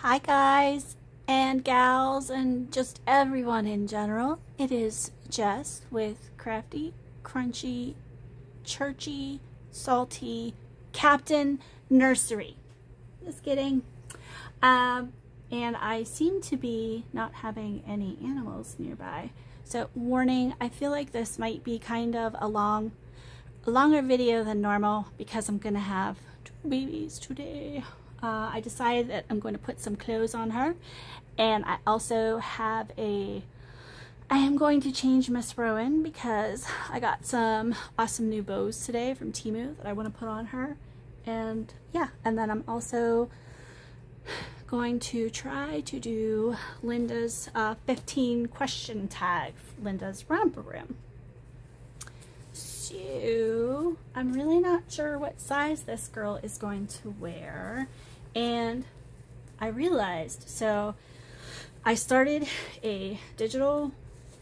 Hi guys and gals and just everyone in general. It is Jess with Crafty, Crunchy, Churchy, Salty, Captain Nursery. Just kidding. And I seem to be not having any animals nearby. So warning, I feel like this might be kind of a longer video than normal because I'm gonna have two babies today. I decided that I'm going to put some clothes on her, and I also have I am going to change Miss Rowan because I got some awesome new bows today from Temu that I want to put on her. And yeah, and then I'm also going to try to do Linda's 15 question tag, Linda's romper room. So I'm really not sure what size this girl is going to wear. And I realized, so I started a digital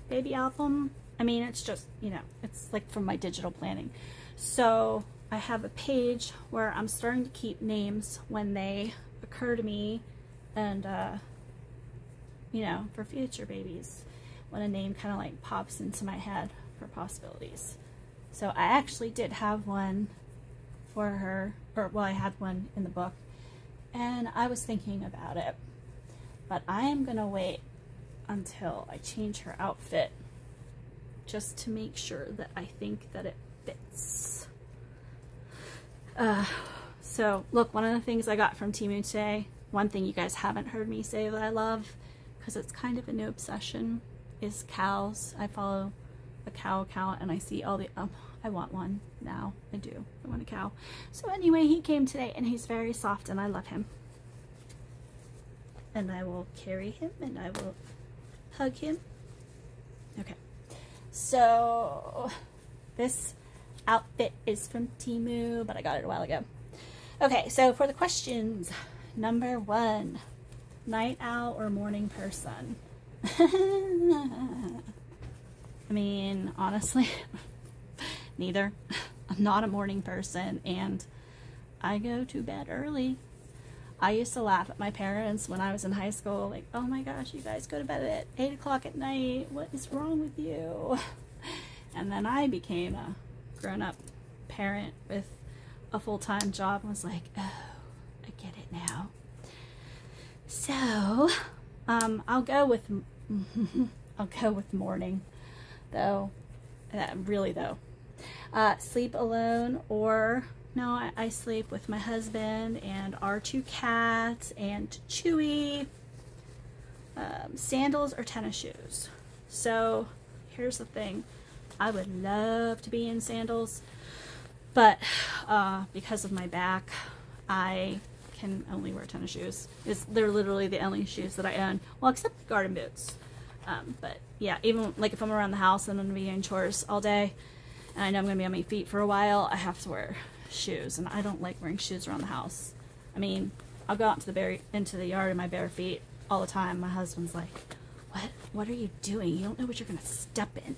baby album. I mean, it's just, you know, it's like from my digital planning. So I have a page where I'm starting to keep names when they occur to me, and you know, for future babies, when a name kind of like pops into my head for possibilities. So I actually did have one for her, or well, I had one in the book, and I was thinking about it, but I am gonna wait until I change her outfit just to make sure that I think that it fits. So look, one of the things I got from Temu today, one thing you guys haven't heard me say that I love, because it's kind of a new obsession, is cows. I follow a cow account and I see all the I want one now. I do. I want a cow. So anyway, he came today and he's very soft and I love him. And I will carry him and I will hug him. Okay. So this outfit is from Temu, but I got it a while ago. Okay, so for the questions, number 1, night owl or morning person? I mean, honestly, neither. I'm not a morning person and I go to bed early. I used to laugh at my parents when I was in high school, like, oh my gosh, you guys go to bed at 8 o'clock at night. What is wrong with you? And then I became a grown-up parent with a full-time job and was like, oh, I get it now. So, I'll go with morning, though. Really though. Sleep alone, or no, I sleep with my husband and our 2 cats and Chewy. Sandals or tennis shoes? So here's the thing, I would love to be in sandals, but because of my back I can only wear tennis shoes. They're literally the only shoes that I own, well, except garden boots. But yeah, even like if I'm around the house and I'm gonna be doing chores all day and I know I'm gonna be on my feet for a while, I have to wear shoes, and I don't like wearing shoes around the house. I mean, I'll go out into the yard in my bare feet all the time. My husband's like, what are you doing? You don't know what you're gonna step in.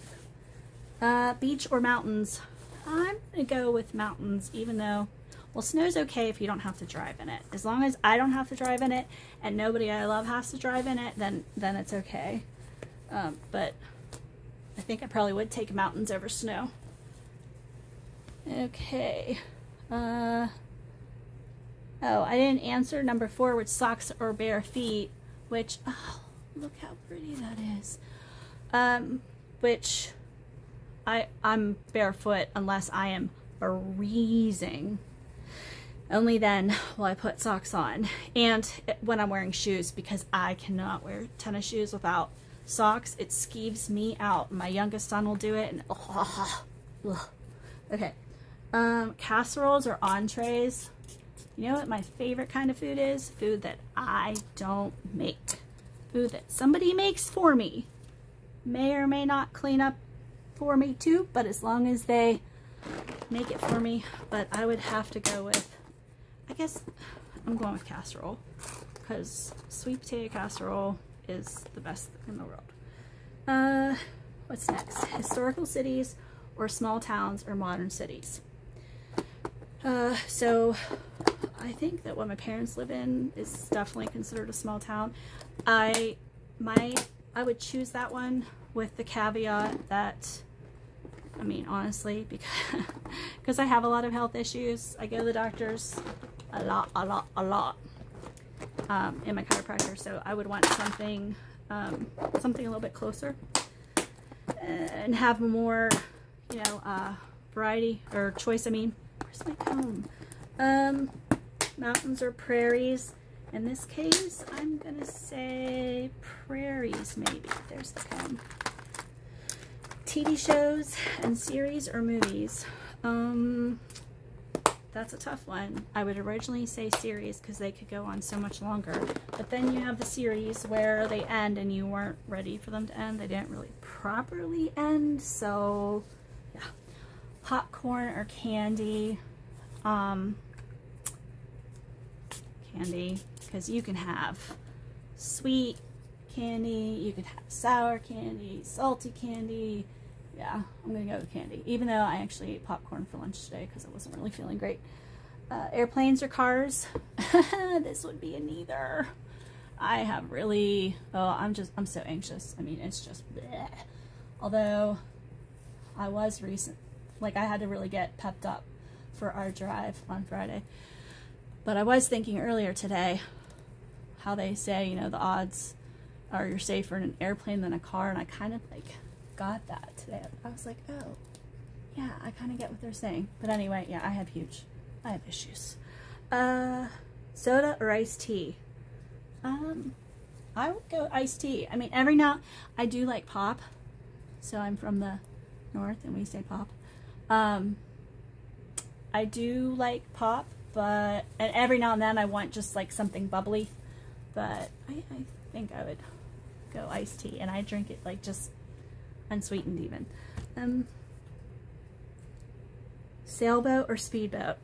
Beach or mountains? I'm gonna go with mountains, even though, well, snow's okay if you don't have to drive in it. As long as I don't have to drive in it and nobody I love has to drive in it, then it's okay. But I think I probably would take mountains over snow. Okay. Oh, I didn't answer number 4, which socks or bare feet, which, oh, look how pretty that is. Which I'm barefoot unless I am freezing. Only then will I put socks on. And when I'm wearing shoes, because I cannot wear tennis shoes without socks, it skeeves me out. My youngest son will do it and okay. Casseroles or entrees? You know what my favorite kind of food is? Food that I don't make. Food that somebody makes for me. May or may not clean up for me too, but as long as they make it for me. But I would have to go with, I guess I'm going with casserole, because sweet potato casserole is the best in the world. What's next? Historical cities or small towns or modern cities? So I think that what my parents live in is definitely considered a small town. I would choose that one with the caveat that, I mean, honestly, because I have a lot of health issues. I go to the doctors a lot, in my chiropractor, so I would want something something a little bit closer and have more, you know, variety or choice. I mean, where's my comb? Mountains or prairies. In this case, I'm gonna say prairies, maybe. There's the comb. TV shows and series or movies. That's a tough one. I would originally say series because they could go on so much longer. But then you have the series where they end and you weren't ready for them to end. They didn't really properly end. So, yeah. Popcorn or candy. Candy. Because you can have sweet candy. You can have sour candy. Salty candy. Yeah, I'm gonna go with candy, even though I actually ate popcorn for lunch today because I wasn't really feeling great. Airplanes or cars? This would be a neither. I have really, I'm so anxious. I mean, it's just bleh. Although I was I had to really get pepped up for our drive on Friday. But I was thinking earlier today how they say, you know, the odds are you're safer in an airplane than a car, and I kind of like got that today. I was like, oh yeah, I kind of get what they're saying. But anyway, yeah, I have issues. Soda or iced tea? I would go iced tea. I mean, every now I do like pop, so I'm from the north and we say pop. I do like pop, but and every now and then I want just like something bubbly, but I think I would go iced tea, and I drink it like just unsweetened even. Sailboat or speedboat?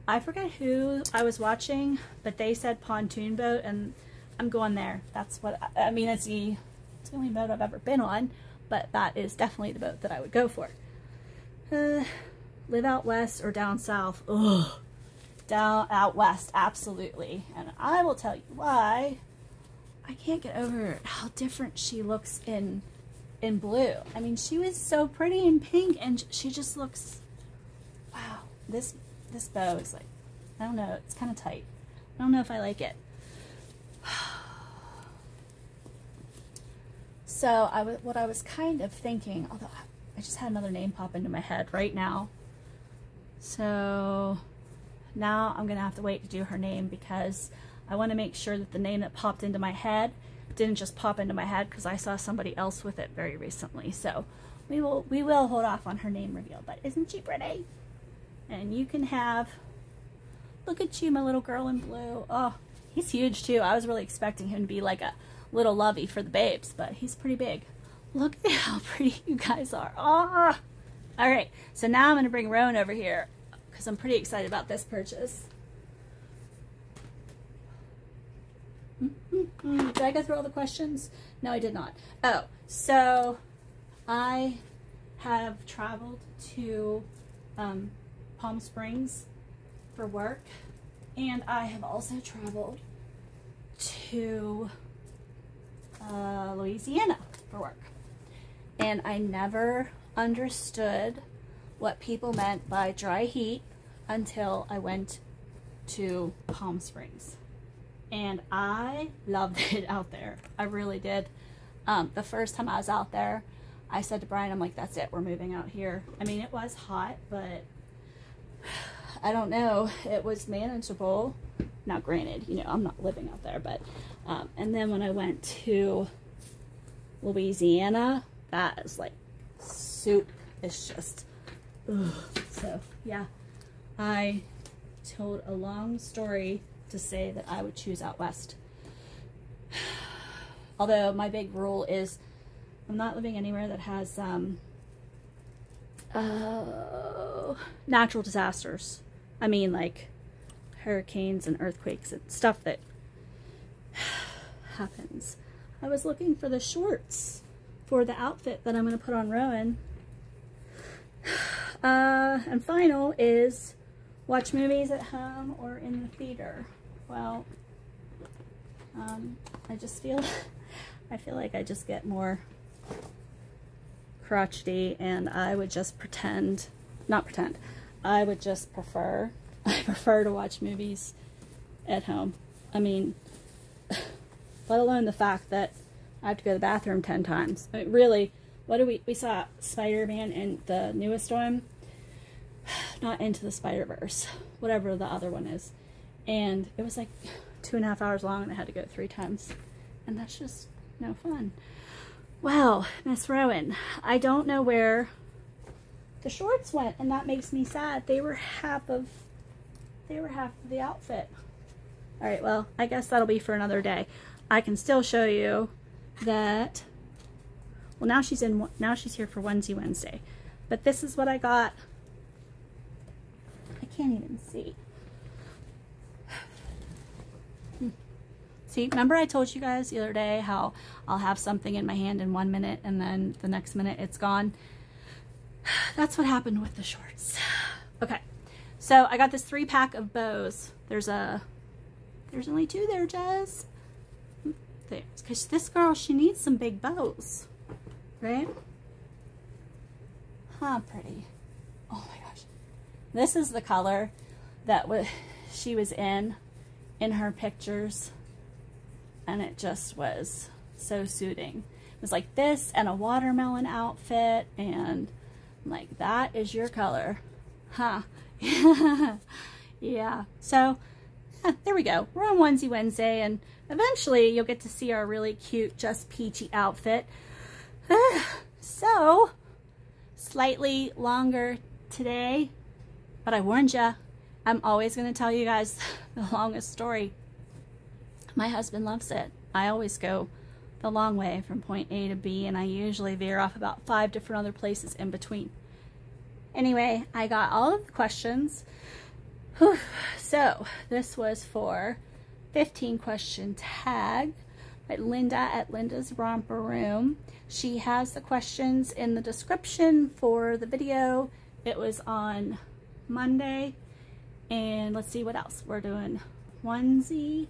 I forget who I was watching, but they said pontoon boat, and I'm going there. That's what I mean. It's the only boat I've ever been on, but that is definitely the boat that I would go for. Live out west or down south? Ugh. Down out west, absolutely. And I will tell you why. I can't get over how different she looks in blue. I mean, she was so pretty in pink, and she just looks, wow. This bow is like, I don't know, it's kind of tight. I don't know if I like it. So what I was kind of thinking, although I just had another name pop into my head right now. So now I'm gonna have to wait to do her name because I want to make sure that the name that popped into my head didn't just pop into my head because I saw somebody else with it very recently. So we will hold off on her name reveal. But isn't she pretty? And you can have, look at you, my little girl in blue. Oh, he's huge too. I was really expecting him to be like a little lovey for the babes, but he's pretty big. Look at how pretty you guys are. Oh. All right, so now I'm gonna bring Rowan over here because I'm pretty excited about this purchase. Did I go through all the questions? No, I did not. Oh, so I have traveled to Palm Springs for work, and I have also traveled to Louisiana for work. And I never understood what people meant by dry heat until I went to Palm Springs. And I loved it out there. I really did. The first time I was out there, I said to Brian, I'm like, that's it, we're moving out here. I mean, it was hot, but I don't know, it was manageable. Now granted, you know, I'm not living out there, but and then when I went to Louisiana, that is like soup. It's just ugh. So yeah, I told a long story to say that I would choose out west. Although my big rule is I'm not living anywhere that has natural disasters. I mean, like hurricanes and earthquakes and stuff that happens. I was looking for the shorts for the outfit that I'm going to put on Rowan. And final is Watch movies at home or in the theater? Well, I just feel, I feel like I just get more crotchety, and I would just pretend, not pretend, I would just prefer, I prefer to watch movies at home. I mean, let alone the fact that I have to go to the bathroom 10 times. I mean, really, what do we saw Spider-Man in the newest one, not Into the Spider-Verse, whatever the other one is, and it was like 2.5 hours long, and I had to go 3 times, and that's just no fun. Well, Miss Rowan, I don't know where the shorts went, and that makes me sad. They were half of the outfit. All right, well, I guess that'll be for another day. I can still show you that. Well, now she's here for Wednesday, but this is what I got. I can't even see. See, remember I told you guys the other day how I'll have something in my hand in 1 minute and then the next minute it's gone? That's what happened with the shorts. Okay, so I got this 3-pack of bows. There's only 2 there, Jess. Because this girl, she needs some big bows, right? Huh, pretty. Oh my gosh. This is the color that she was in her pictures. And it just was so suiting. It was like this and a watermelon outfit, and I'm like, that is your color. Huh. Yeah. So, there we go. We're on Onesie Wednesday, and eventually you'll get to see our really cute, just peachy outfit. So, slightly longer today, but I warned you, I'm always going to tell you guys the longest story. My husband loves it. I always go the long way from point A to B, and I usually veer off about 5 different other places in between. Anyway, I got all of the questions. Whew. So this was for 15 question tag by Linda at Linda's Romper Room. She has the questions in the description for the video. It was on Monday. And let's see what else. We're doing Onesie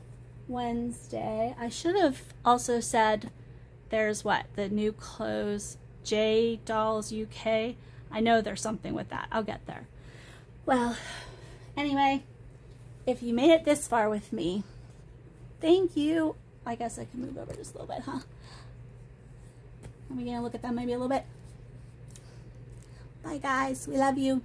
Wednesday. I should have also said there's what? The new clothes, J Dolls UK. I know there's something with that. I'll get there. Well, anyway, if you made it this far with me, thank you. I guess I can move over just a little bit, huh? Are we gonna look at them maybe a little bit? Bye guys, we love you.